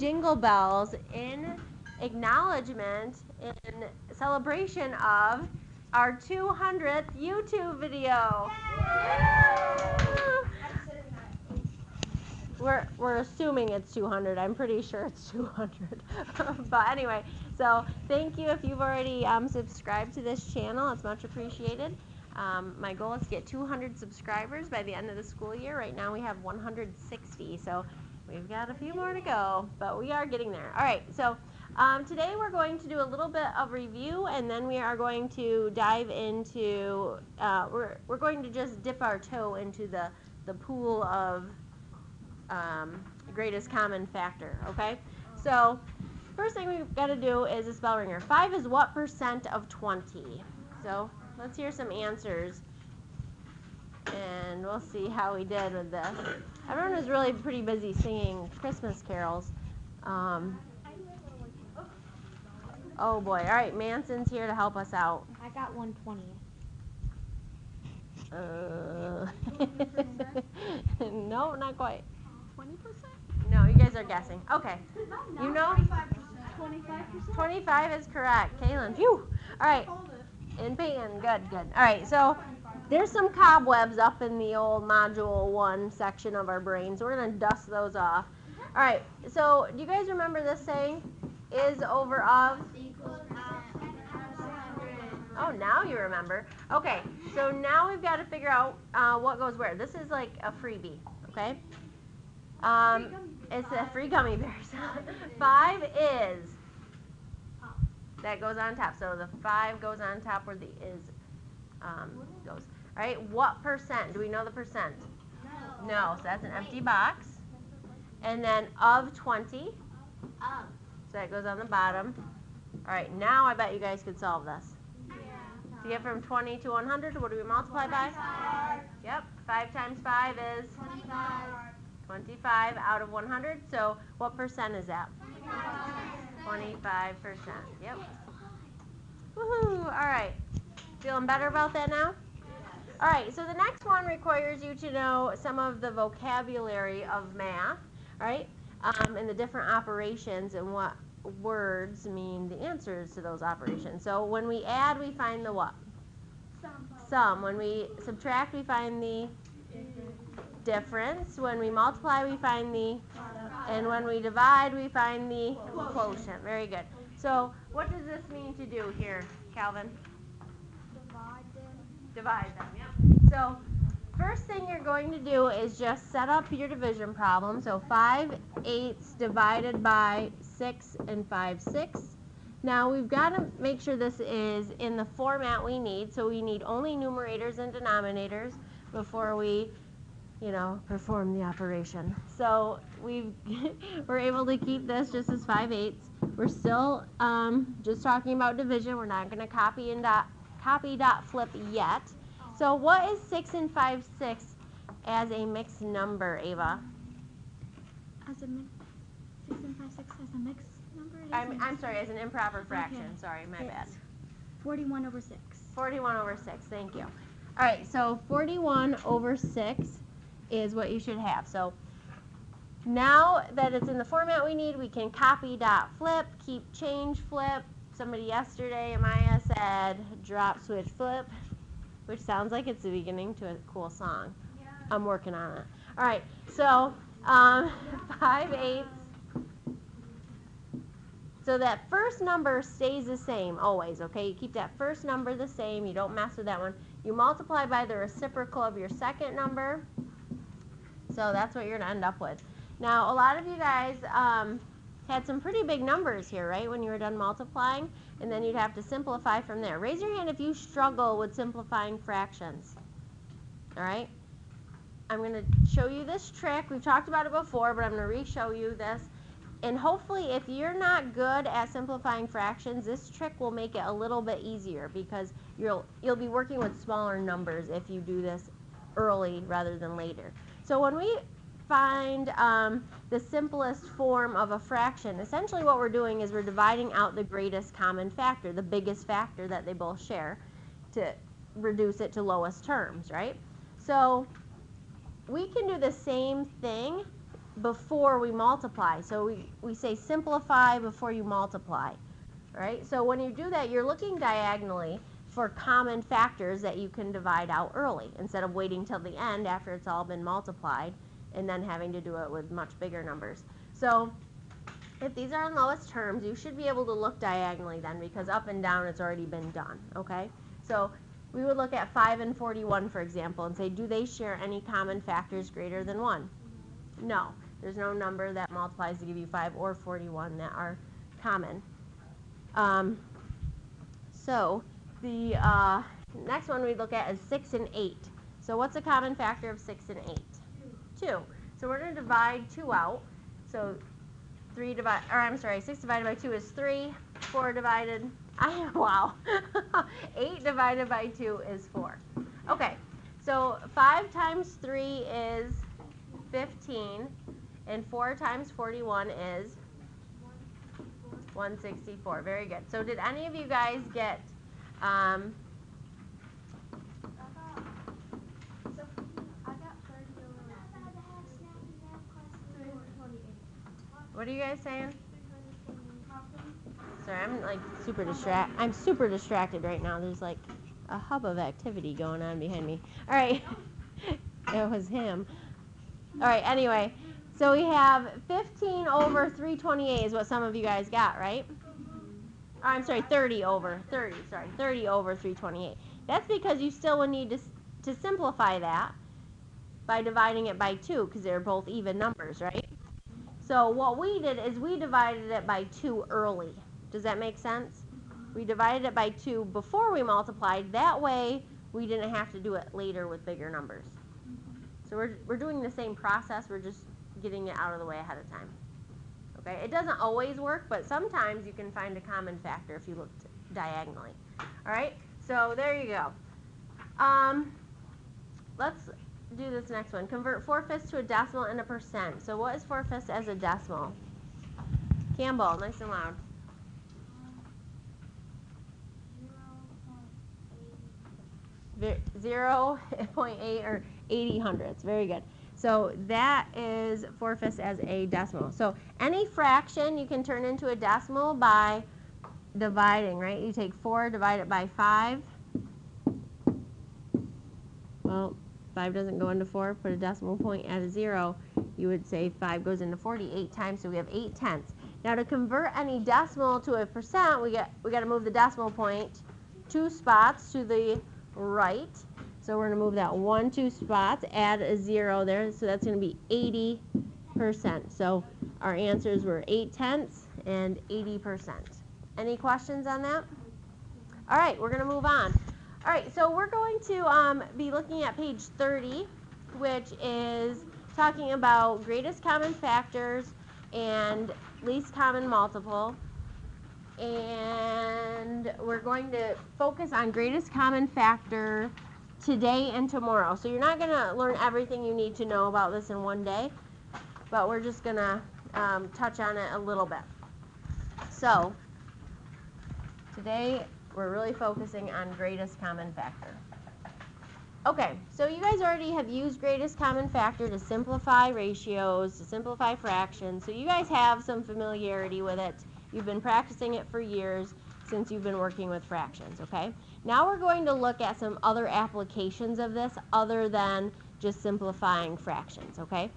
jingle bells in acknowledgement, in celebration of our 200th YouTube video. We're assuming it's 200. I'm pretty sure it's 200. But anyway, so thank you if you've already subscribed to this channel. It's much appreciated. My goal is to get 200 subscribers by the end of the school year. Right now we have 160, so we've got a few more to go, but we are getting there. All right, so today we're going to do a little bit of review, and then we are going to dive into, we're going to just dip our toe into the pool of greatest common factor, okay? So first thing we've got to do is a spell ringer. 5 is what percent of 20? So let's hear some answers, and we'll see how we did with this. Everyone was really pretty busy singing Christmas carols. Oh boy, all right, Manson's here to help us out. I got 120. No, not quite. 20%? No, you guys are guessing. Okay. You know? 25%? 25 is correct. Kaylin, phew. All right. And Peyton, good. All right, so there's some cobwebs up in the old Module 1 section of our brain, so we're going to dust those off. All right, so do you guys remember this saying? Is over of? Oh, now you remember. Okay, so now we've got to figure out what goes where. This is like a freebie, okay? It's a free gummy bears. 5 is. That goes on top. So the 5 goes on top where the is goes. All right, what percent? Do we know the percent? No, so that's an empty box. And then of 20. So that goes on the bottom. All right, now I bet you guys could solve this. To get from 20 to 100, what do we multiply by? 5. Yep, 5 times 5 is? 25. 25 out of 100. So what percent is that? 25%. Yep. Woohoo! All right. Feeling better about that now? All right, so the next one requires you to know some of the vocabulary of math, all right, and the different operations and what words mean the answers to those operations. So when we add, we find the what? Sum. When we subtract, we find the difference. When we multiply, we find the, and when we divide, we find the quotient. Very good. So what does this mean to do here, Calvin? Divide them, yep. So first thing you're going to do is just set up your division problem. So 5/8 divided by 6 and 5/6. Now we've got to make sure this is in the format we need. So we need only numerators and denominators before we, perform the operation. So we're able to keep this just as 5/8. We're still just talking about division. We're not going to copy dot flip yet. So what is 6 and 5/6 as a mixed number, Ava? As a 6 and 5/6 as a mixed number? I'm sorry, as an improper fraction. Okay. Sorry, my bad. 41 over 6. 41 over 6, thank you. All right, so 41 over 6 is what you should have. So now that it's in the format we need, we can copy dot flip, keep change flip. Somebody yesterday, Amaya, said drop switch flip, which sounds like it's the beginning to a cool song. Yeah. I'm working on it. All right, so 5/8. So that first number stays the same always, okay? You keep that first number the same. You don't mess with that one. You multiply by the reciprocal of your second number. So that's what you're going to end up with. Now, a lot of you guys had some pretty big numbers here, right, when you were done multiplying, and then you'd have to simplify from there. Raise your hand if you struggle with simplifying fractions. All right? I'm going to show you this trick. We've talked about it before, but I'm going to re-show you this. And hopefully, if you're not good at simplifying fractions, this trick will make it a little bit easier because you'll be working with smaller numbers if you do this early rather than later. So when we find the simplest form of a fraction, essentially what we're doing is we're dividing out the greatest common factor, the biggest factor that they both share, to reduce it to lowest terms, right? So we can do the same thing before we multiply. So we say simplify before you multiply, right? So when you do that, you're looking diagonally for common factors that you can divide out early instead of waiting till the end after it's all been multiplied and then having to do it with much bigger numbers. So if these are in lowest terms, you should be able to look diagonally then, because up and down it's already been done, okay? So we would look at 5 and 41, for example, and say, do they share any common factors greater than 1? No. There's no number that multiplies to give you 5 or 41 that are common. So the next one we look at is 6 and 8. So what's a common factor of 6 and 8? 2. So we're going to divide 2 out. So 6 divided by 2 is 3. 4 divided, wow. 8 divided by 2 is 4. Okay, so 5 times 3 is 15, and 4 times 41 is 164. Very good. So did any of you guys get I got 30 what are you guys saying? Sorry, I'm super distracted right now. There's like a hub of activity going on behind me. All right. It was him. All right, anyway. So we have 15 over 328 is what some of you guys got, right? Oh, I'm sorry, 30 over 328. That's because you still would need to simplify that by dividing it by 2, because they're both even numbers, right? So what we did is we divided it by 2 early. Does that make sense? We divided it by 2 before we multiplied. That way we didn't have to do it later with bigger numbers. So we're doing the same process, we're just getting it out of the way ahead of time. Okay, it doesn't always work, but sometimes you can find a common factor if you look diagonally. All right, so there you go. Let's do this next one. Convert 4/5 to a decimal and a percent. So what is 4/5 as a decimal? Campbell, nice and loud. 0.8 or 80 hundredths. Very good. So that is 4/5 as a decimal. So any fraction you can turn into a decimal by dividing, right? You take 4, divide it by 5. Well, 5 doesn't go into 4. Put a decimal point at a 0. You would say 5 goes into 40 8 times, so we have 8 tenths. Now to convert any decimal to a percent, we got to move the decimal point 2 spots to the right. So we're going to move that 1, 2 spots, add a 0 there, so that's going to be 80%. So our answers were 8 tenths and 80%. Any questions on that? All right, we're going to move on. All right, so we're going to be looking at page 30, which is talking about greatest common factors and least common multiple. And we're going to focus on greatest common factor today and tomorrow. So you're not going to learn everything you need to know about this in one day, but we're just going to touch on it a little bit. So today we're really focusing on greatest common factor. Okay, so you guys already have used greatest common factor to simplify ratios, to simplify fractions, so you guys have some familiarity with it. You've been practicing it for years since you've been working with fractions, okay? Now we're going to look at some other applications of this other than just simplifying fractions, okay?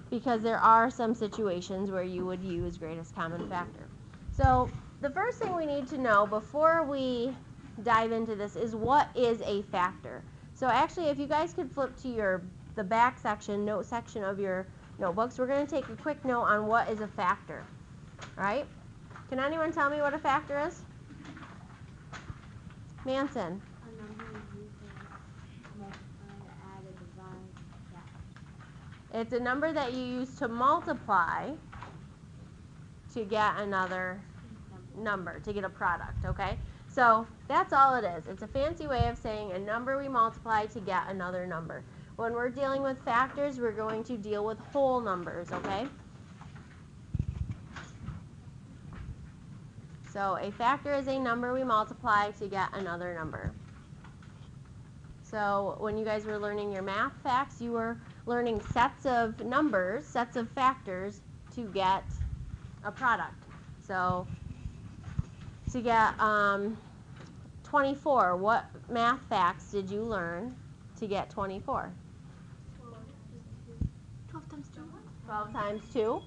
Because there are some situations where you would use greatest common factor. So the first thing we need to know before we dive into this is, what is a factor? So actually, if you guys could flip to the back section, note section of your notebooks, we're going to take a quick note on what is a factor, all right? Can anyone tell me what a factor is? Manson. A number you use to multiply, add, or divide. Yeah. It's a number that you use to multiply to get another number, to get a product, okay? So that's all it is. It's a fancy way of saying a number we multiply to get another number. When we're dealing with factors, we're going to deal with whole numbers, okay? So a factor is a number we multiply to get another number. So when you guys were learning your math facts, you were learning sets of numbers, sets of factors to get a product. So to get 24, what math facts did you learn to get 24? 12 times 2. 12 times 2. All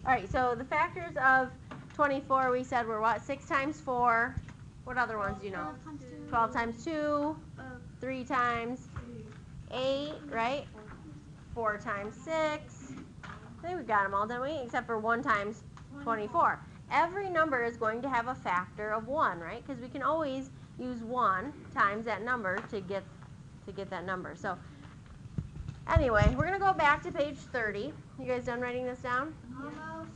right, so the factors of 24 we said were what? 6 times 4. What other ones do you know? 12 times 2. 3 times 8, right? 4 times 6. I think we got them all, didn't we? Except for 1 times 24. Every number is going to have a factor of 1, right? Because we can always use 1 times that number to get that number. So anyway, we're going to go back to page 30. You guys done writing this down? Almost.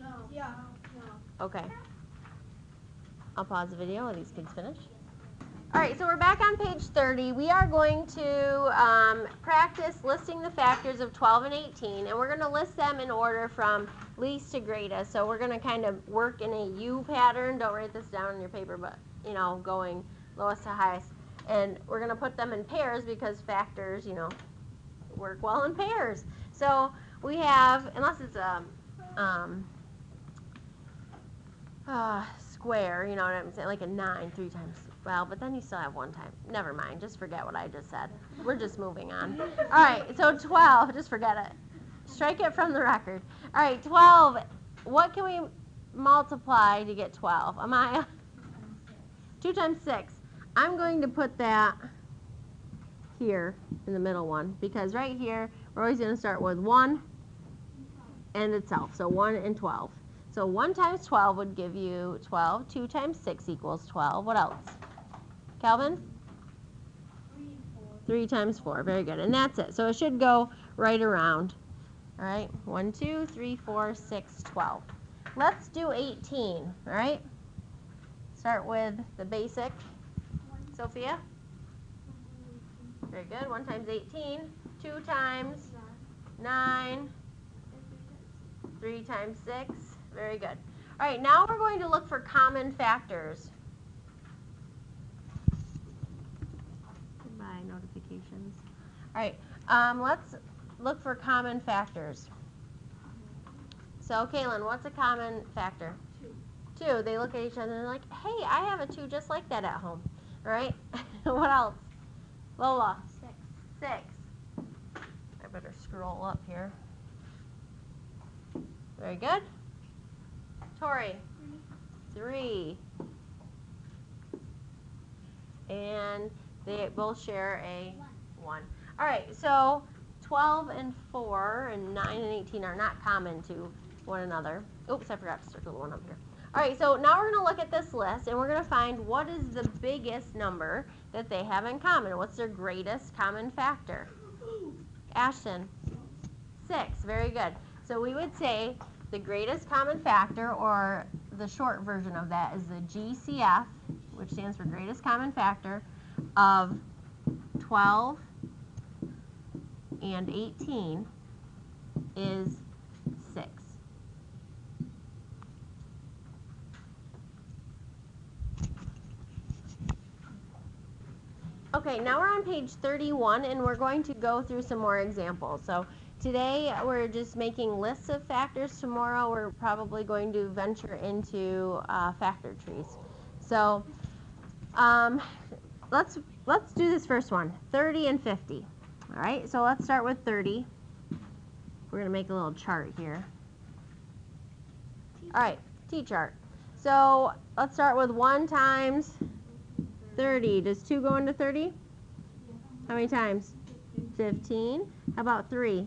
No. Yeah. No. Okay. I'll pause the video while these kids finish. All right, so we're back on page 30. We are going to practice listing the factors of 12 and 18, and we're going to list them in order from least to greatest. So we're going to kind of work in a U pattern. Don't write this down on your paper, but, you know, going lowest to highest. And we're going to put them in pairs because factors, you know, work well in pairs. So we have, unless it's a square, you know what I'm saying, like a 9 3 times. Well, but then you still have 1 time. Never mind, just forget what I just said. We're just moving on. All right, so 12, just forget it. Strike it from the record. All right, 12, what can we multiply to get 12? Amaya? 2 times 6. I'm going to put that here in the middle one because right here, we're always going to start with 1 and itself. So 1 and 12. So 1 times 12 would give you 12. 2 times 6 equals 12. What else? Calvin? 3 times 4. Very good. And that's it. So it should go right around. All right. 1, 2, 3, 4, 6, 12. Let's do 18. All right. Start with the basic. Sophia? Very good. 1 times 18. 2 times 9. 3 times 6. Very good. All right, now we're going to look for common factors. Goodbye, notifications. All right, let's look for common factors. So, Kaylin, what's a common factor? 2. 2. They look at each other and they're like, hey, I have a 2 just like that at home. All right? What else? Lola? 6. 6. I better scroll up here. Very good. Tori? 3. And they both share a 1. All right, so 12 and 4 and 9 and 18 are not common to one another. Oops, I forgot to circle the one up here. All right, so now we're going to look at this list, and we're going to find what is the biggest number that they have in common. What's their greatest common factor? Ashton? 6. Very good. So we would say the greatest common factor, or the short version of that, is the GCF, which stands for greatest common factor, of 12 and 18 is 6. Okay, now we're on page 31, and we're going to go through some more examples. So today we're just making lists of factors. Tomorrow we're probably going to venture into factor trees. So let's do this first one, 30 and 50. All right, so let's start with 30. We're going to make a little chart here. All right, T-chart. So let's start with 1 times 30. Does 2 go into 30? How many times? 15. How about 3?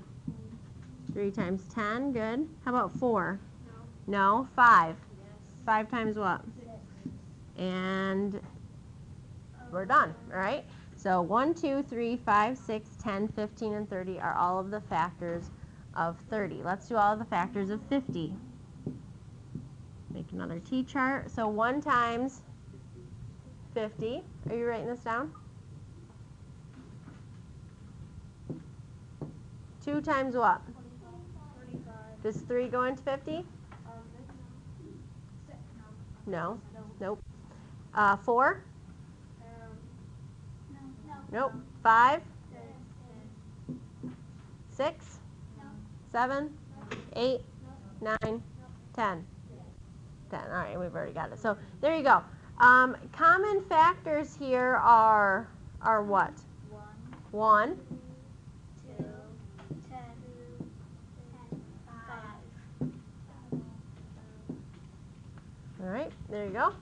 3 times 10. Good. How about 4? No. 5. 5 times what? 6. And we're done. All right. So 1, 2, 3, 5, 6, 10, 15, and 30 are all of the factors of 30. Let's do all of the factors of 50. Make another T-chart. So 1 times 50. Are you writing this down? 2 times what? 35. Does 3 go into 50? No. Nope. 4? Nope. 5, 6, 7, 8, 9, 10. 10. All right, we've already got it. So there you go. Common factors here are what? 1, 2, 10, 5. all right, there you go.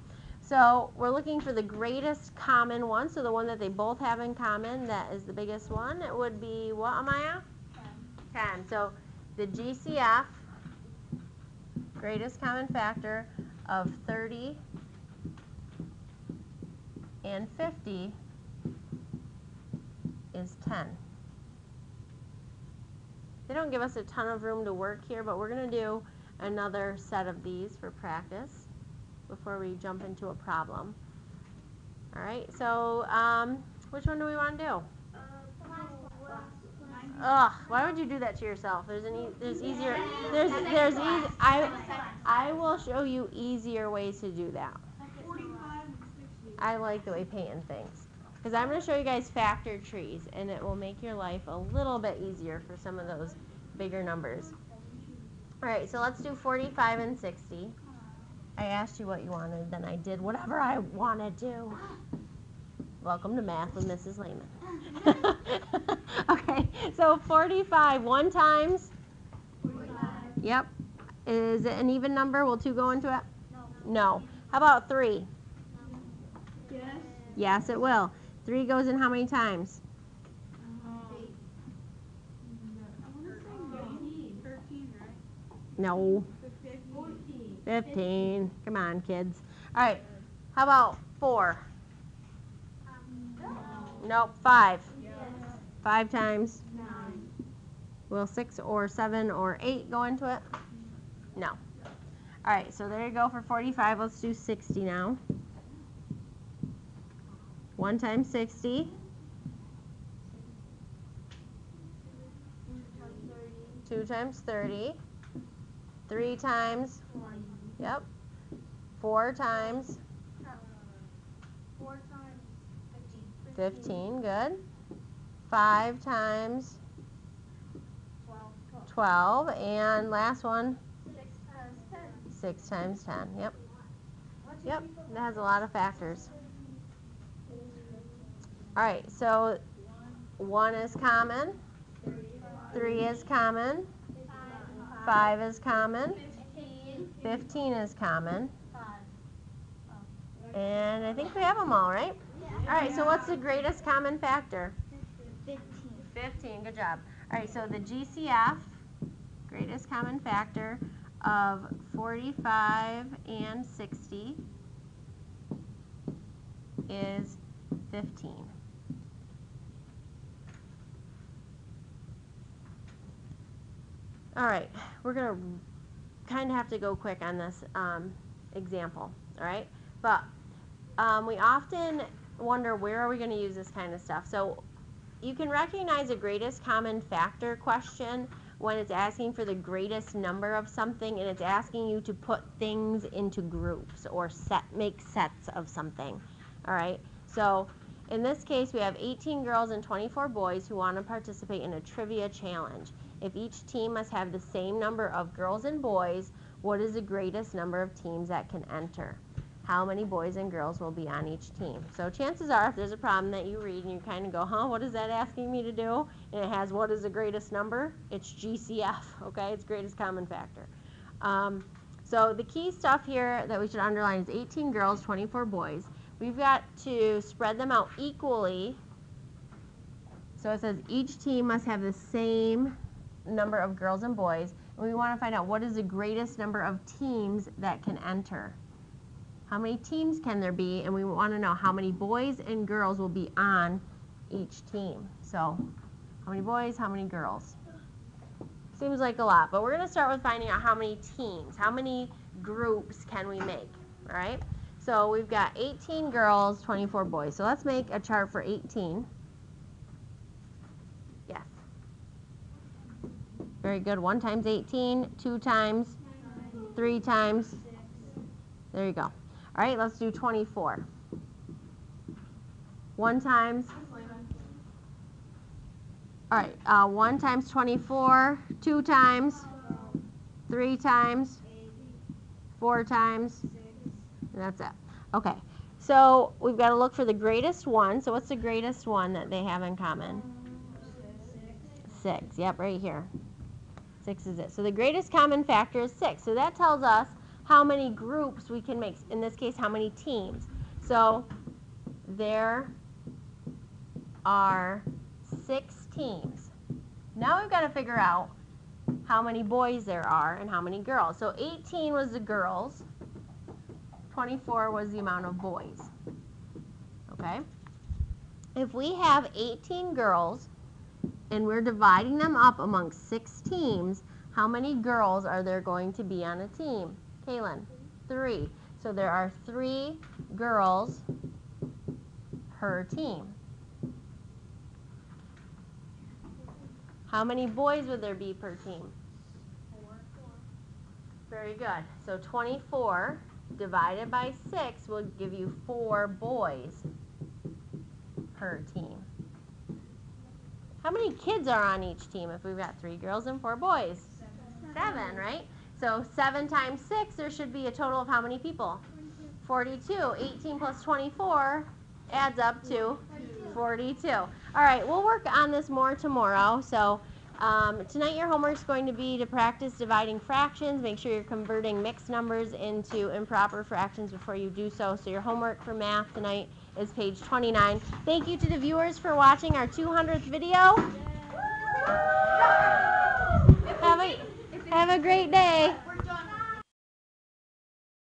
So we're looking for the greatest common one, so the one that they both have in common, that is the biggest one. It would be what, Amaya? 10. So the GCF, greatest common factor of 30 and 50 is 10. They don't give us a ton of room to work here, but we're going to do another set of these for practice before we jump into a problem. All right, so which one do we want to do? Ugh, why would you do that to yourself? There's easier. There's easy. I will show you easier ways to do that. 45 and 60. I like the way Peyton thinks, because I'm going to show you guys factor trees, and it will make your life a little bit easier for some of those bigger numbers. All right, so let's do 45 and 60. I asked you what you wanted, then I did whatever I wanted to. Welcome to Math with Mrs. Lehman. Okay, so 45, 1 times? 45. Yep. Is it an even number? Will 2 go into it? No. No. How about 3? Yes. Yes, it will. 3 goes in how many times? 13, right? No. 14. 15. Come on, kids. All right. How about 4? Nope. 5. Yes. 5 times? 9. Will 6 or 7 or 8 go into it? No. All right, so there you go for 45. Let's do 60 now. 1 times 60. 2 times 30. 3 times? 20. Yep. 4 times? 4 times 15. Good. 5 times? 12. 12. And last one? 6 times 10. 6 times 10. Yep. Yep. That has a lot of factors. All right, so 1 is common. 3 is common. 5 is common. 15 is common. And I think we have them all, right? All right, so what's the greatest common factor? 15. 15, good job. All right, so the GCF, greatest common factor of 45 and 60 is 15. All right, we're going to kind of have to go quick on this example, all right? But we often wonder, where are we going to use this kind of stuff? So you can recognize a greatest common factor question when it's asking for the greatest number of something, and it's asking you to put things into groups or make sets of something, all right? So in this case, we have 18 girls and 24 boys who want to participate in a trivia challenge. If each team must have the same number of girls and boys, what is the greatest number of teams that can enter? How many boys and girls will be on each team? So chances are, if there's a problem that you read and you kind of go, huh, what is that asking me to do? And it has what is the greatest number? It's GCF, okay? It's greatest common factor. So the key stuff here that we should underline is 18 girls, 24 boys. We've got to spread them out equally. So it says each team must have the same number of girls and boys. And we want to find out what is the greatest number of teams that can enter. How many teams can there be? And we want to know how many boys and girls will be on each team. So how many boys, how many girls? Seems like a lot, but we're going to start with finding out how many teams, how many groups can we make, all right? So we've got 18 girls, 24 boys. So let's make a chart for 18. Yes. Very good. 1 times 18, 2 times, 3 times. There you go. All right, let's do 24. 1 times All right, 1 times 24, 2 times, 3 times, 4 times, and that's it. Okay, so we've got to look for the greatest one. So what's the greatest one that they have in common? 6. Yep, right here. 6 is it. So the greatest common factor is 6. So that tells us how many groups we can make. In this case, how many teams. So there are 6 teams. Now we've got to figure out how many boys there are and how many girls. So 18 was the girls. 24 was the amount of boys. Okay? If we have 18 girls and we're dividing them up among 6 teams, how many girls are there going to be on a team? Kaylin? 3. So there are 3 girls per team. How many boys would there be per team? 4. Very good. So 24 divided by 6 will give you 4 boys per team. How many kids are on each team if we've got 3 girls and 4 boys? 7, right? So 7 times 6, there should be a total of how many people? 42. 18 plus 24 adds up to 42. All right, we'll work on this more tomorrow. So tonight your homework is going to be to practice dividing fractions. Make sure you're converting mixed numbers into improper fractions before you do so. So your homework for math tonight is page 29. Thank you to the viewers for watching our 200th video. Have a great day.